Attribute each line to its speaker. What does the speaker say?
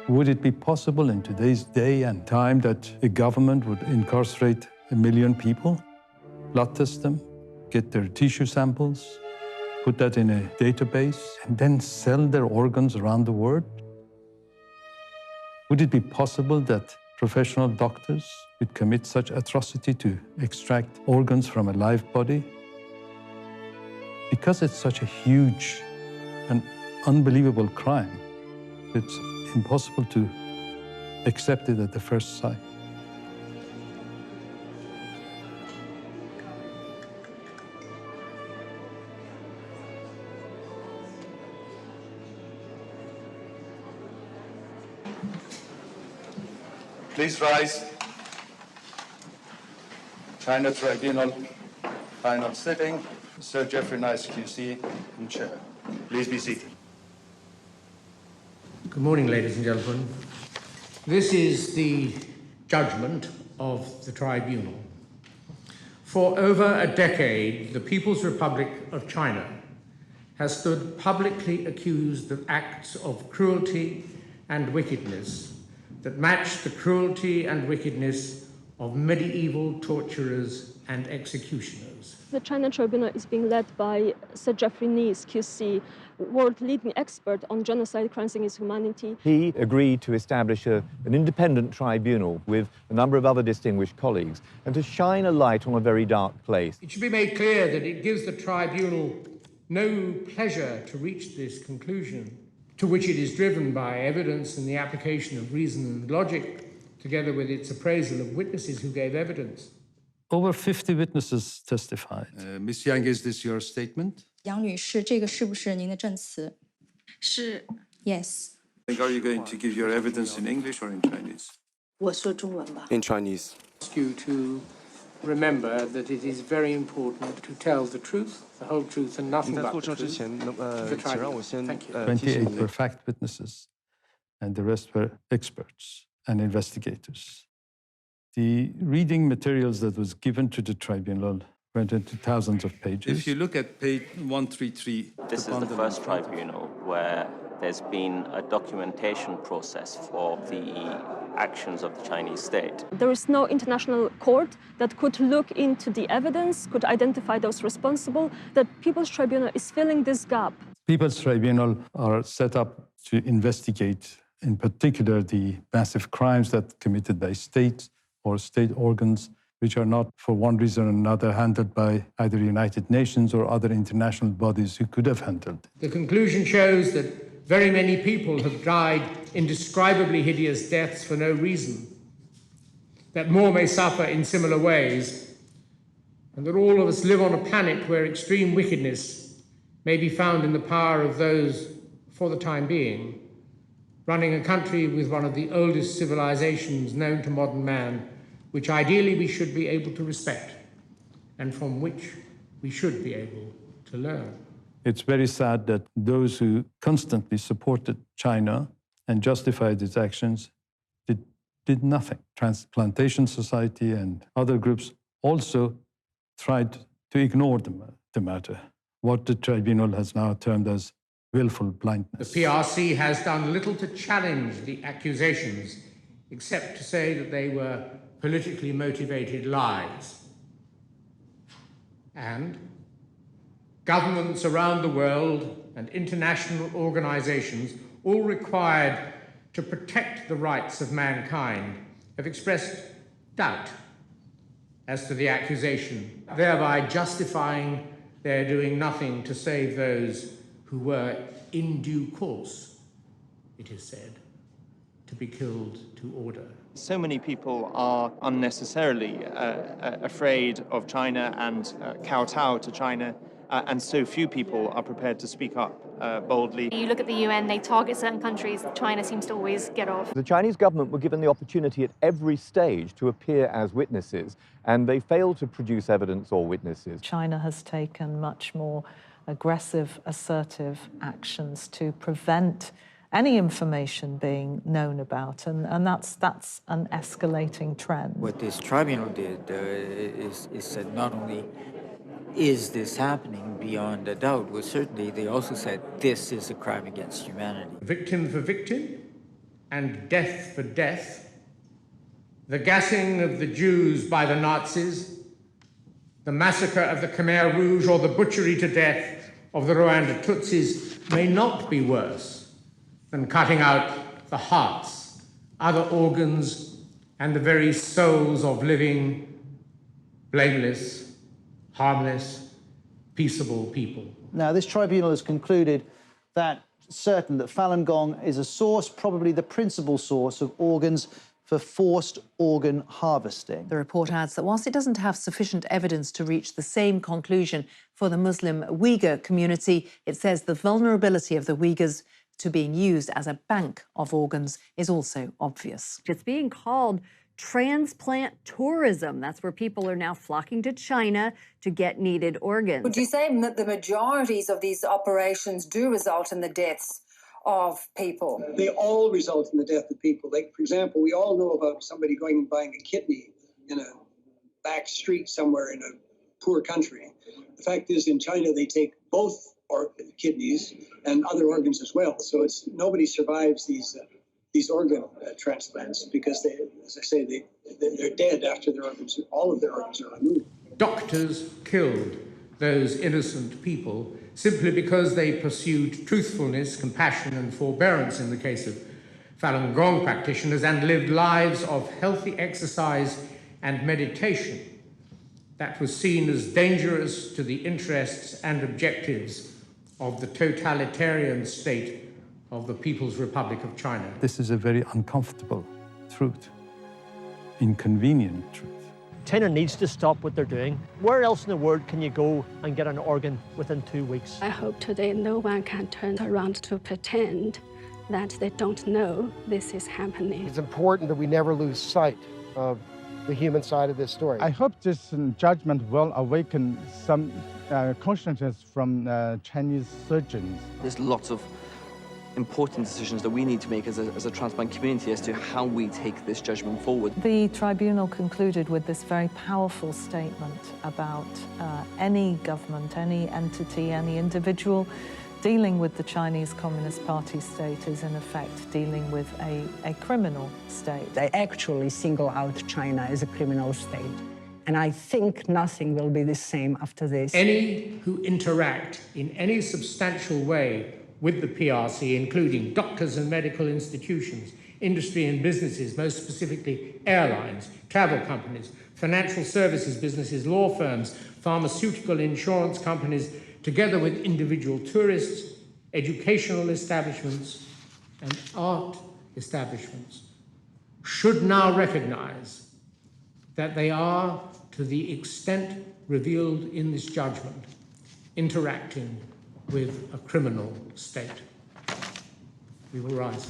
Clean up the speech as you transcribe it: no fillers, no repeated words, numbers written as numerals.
Speaker 1: Would it be possible in today's day and time that a government would incarcerate 1 million people, blood test them, get their tissue samples, put that in a database, and then sell their organs around the world? Would it be possible that professional doctors would commit such atrocity to extract organs from a live body? Because it's such a huge and unbelievable crime, it's impossible to accept it at the first sight. Please rise. China Tribunal, final sitting. Sir Jeffrey Nice, QC, in chair. Please be seated.
Speaker 2: Good morning, ladies and gentlemen. This is the judgment of the tribunal. For over a decade, the People's Republic of China has stood publicly accused of acts of cruelty and wickedness that match the cruelty and wickedness of medieval torturers and executioners.
Speaker 3: The China Tribunal is being led by Sir Jeffrey Nice, QC, world-leading expert on genocide, crimes against humanity.
Speaker 4: He agreed to establish an independent tribunal with a number of other distinguished colleagues and to shine a light on a very dark place.
Speaker 2: It should be made clear that it gives the tribunal no pleasure to reach this conclusion, to which it is driven by evidence and the application of reason and logic, together with its appraisal of witnesses who gave evidence.
Speaker 1: Over 50 witnesses testified. Ms. Yang, is this your statement?
Speaker 5: 杨女士，这个是不是您的证词？
Speaker 6: 是。
Speaker 5: Yes.
Speaker 1: Are you going to give your evidence in English or in Chinese?
Speaker 6: 我说中文吧。
Speaker 7: In Chinese.
Speaker 2: Ask you to remember that it is very important to tell the truth, the whole truth, and nothing but the truth.
Speaker 1: 28 were fact witnesses, and the rest were experts and investigators. The reading materials that was given to the tribunal went into thousands of pages. If you look at page 133...
Speaker 8: This is the first tribunal where there's been a documentation process for the actions of the Chinese state.
Speaker 3: There is no international court that could look into the evidence, could identify those responsible. The People's Tribunal is filling this gap.
Speaker 1: People's Tribunal are set up to investigate, in particular, the massive crimes that committed by states or state organs, which are not, for one reason or another, handled by either United Nations or other international bodies who could have handled it.
Speaker 2: The conclusion shows that very many people have died indescribably hideous deaths for no reason, that more may suffer in similar ways, and that all of us live on a planet where extreme wickedness may be found in the power of those, for the time being, running a country with one of the oldest civilizations known to modern man, which ideally we should be able to respect, and from which we should be able to learn.
Speaker 1: It's very sad that those who constantly supported China and justified its actions did nothing. Transplantation Society and other groups also tried to ignore the matter, what the tribunal has now termed as willful blindness.
Speaker 2: The PRC has done little to challenge the accusations, except to say that they were politically motivated lies. And governments around the world and international organizations, all required to protect the rights of mankind, have expressed doubt as to the accusation, thereby justifying their doing nothing to save those who were in due course, it is said, to be killed to order.
Speaker 9: So many people are unnecessarily afraid of China and kowtow to China, and so few people are prepared to speak up boldly.
Speaker 6: You look at the UN, they target certain countries. China seems to always get off.
Speaker 4: The Chinese government were given the opportunity at every stage to appear as witnesses, and they failed to produce evidence or witnesses.
Speaker 10: China has taken much more aggressive, assertive actions to prevent any information being known about, and that's an escalating trend.
Speaker 11: What this tribunal did is said not only is this happening beyond a doubt, well, certainly they also said this is a crime against humanity.
Speaker 2: Victim for victim, and death for death, the gassing of the Jews by the Nazis, the massacre of the Khmer Rouge, or the butchery to death of the Rwanda Tutsis may not be worse than cutting out the hearts, other organs, and the very souls of living, blameless, harmless, peaceable people.
Speaker 7: Now, this tribunal has concluded that certain that Falun Gong is a source, probably the principal source of organs for forced organ harvesting.
Speaker 12: The report adds that whilst it doesn't have sufficient evidence to reach the same conclusion for the Muslim Uyghur community, it says the vulnerability of the Uyghurs to being used as a bank of organs is also obvious.
Speaker 13: It's being called transplant tourism. That's where people are now flocking to China to get needed organs.
Speaker 14: Would you say that the majorities of these operations do result in the deaths of people?
Speaker 15: They all result in the death of people. Like, for example, we all know about somebody going and buying a kidney in a back street somewhere in a poor country. The fact is, in China, they take both kidneys and other organs as well. So nobody survives these organ transplants because they, as I say, they're dead after all of their organs are removed.
Speaker 2: Doctors killed those innocent people simply because they pursued truthfulness, compassion, and forbearance in the case of Falun Gong practitioners and lived lives of healthy exercise and meditation that was seen as dangerous to the interests and objectives of the totalitarian state of the People's Republic of China.
Speaker 1: This is a very uncomfortable truth, inconvenient truth.
Speaker 16: China needs to stop what they're doing. Where else in the world can you go and get an organ within 2 weeks?
Speaker 17: I hope today no one can turn around to pretend that they don't know this is happening.
Speaker 18: It's important that we never lose sight of the human side of this story.
Speaker 19: I hope this judgment will awaken some consciousness from Chinese surgeons.
Speaker 20: There's lots of important decisions that we need to make as a transplant community as to how we take this judgment forward.
Speaker 10: The tribunal concluded with this very powerful statement about any government, any entity, any individual dealing with the Chinese Communist Party state is in effect dealing with a criminal state.
Speaker 21: They actually single out China as a criminal state. And I think nothing will be the same after this.
Speaker 2: Any who interact in any substantial way with the PRC, including doctors and medical institutions, industry and businesses, most specifically airlines, travel companies, financial services businesses, law firms, pharmaceutical insurance companies, together with individual tourists, educational establishments, and art establishments, should now recognize that they are, to the extent revealed in this judgment, interacting with a criminal state. We will rise.